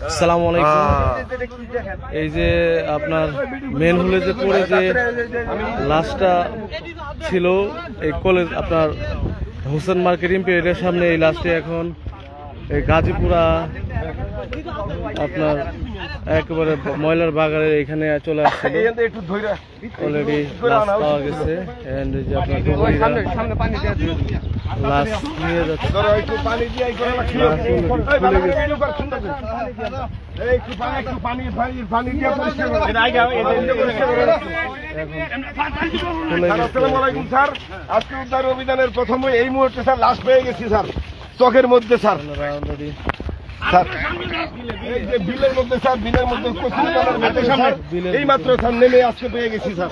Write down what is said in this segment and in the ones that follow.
আসসালামু আলাইকুম। এই যে আপনার মেন হলে যে পরে যে লাশটা ছিল এই কলেজ আপনার হোসেন মার্কেট ইম্পেরিয়ালের সামনে, এই লাশটি এখন এই গাজীপুরা আপনার একেবারে ময়লার বাগানের এখানে চলে আসছে। অলরেডি লাশ পাওয়া গেছে। এন্ড যে আপনার লাশ নিয়ে যাচ্ছে। আজকে উদ্ধার অভিযানের প্রথম এই মুহূর্তে স্যার লাশ পেয়ে গেছি স্যার, চকের মধ্যে স্যার। এই যে বিলের মধ্যে স্যার, বিলের মধ্যে এই মাত্র স্যার নেমে আজকে পেয়ে গেছি স্যার।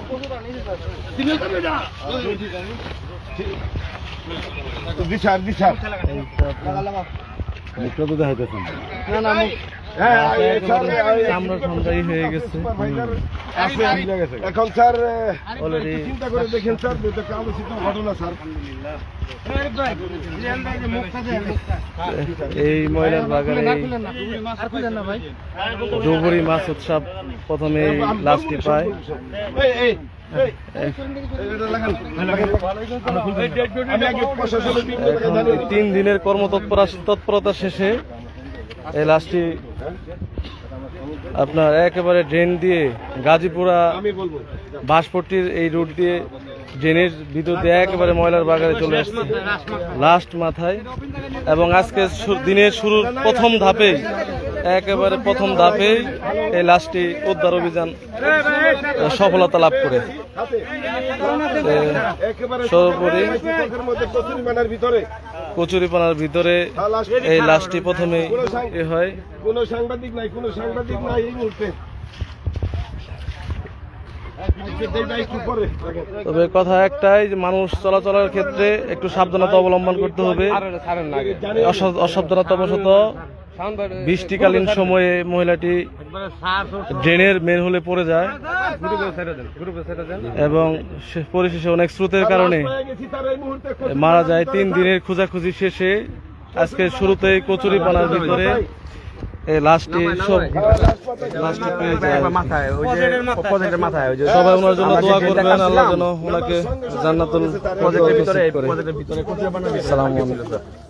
জি স্যার, জি স্যার। এখন স্যার চিন্তা করে দেখেন স্যার, আলোচিত ঘটনা স্যার। এই ময়লার বাগানে ডুবুরি মাছ উৎসব প্রথমে লাশটি পায়। 3 দিনের কর্মতৎপরতা শেষে এই লাশটি আপনার একেবারে ড্রেন দিয়ে গাজীপুরা বাঁশপট্টির এই রুট দিয়ে ড্রেনের ভিতর দিয়ে একেবারে ময়লার বাগানে চলে আসছে লাস্ট মাথায়। এবং আজকে দিনের শুরুর প্রথম ধাপে একেবারে প্রথম ধাপেই এই লাশটি উদ্ধার অভিযান সফলতা লাভ করে। সর্বোপরি কচুরিপানার ভিতরে এই লাশটি প্রথমে হয়। কোনো সাংবাদিক নাই, কোনো সাংবাদিক নাই এই মুহূর্তে। তবে কথা একটাই, যে মানুষ চলাচলের ক্ষেত্রে একটু সাবধানতা অবলম্বন করতে হবে। অসাবধানতা বশত বৃষ্টিকালীন সময়ে মহিলাটি ড্রেনের মেন হলে পড়ে যায় এবং পরিশেষে অনেক স্রোতের কারণে মারা যায়। 3 দিনের খোঁজাখুঁজি শেষে আজকে শুরুতেই কচুরিপানার ভিতরে এই লাশটি পেয়ে যায়। সবাই ওনার জন্য দোয়া করবেন, আল্লাহ যেন ওনাকে জান্নাতুল ফেরদৌস নসিব করে। আসসালামু আলাইকুম।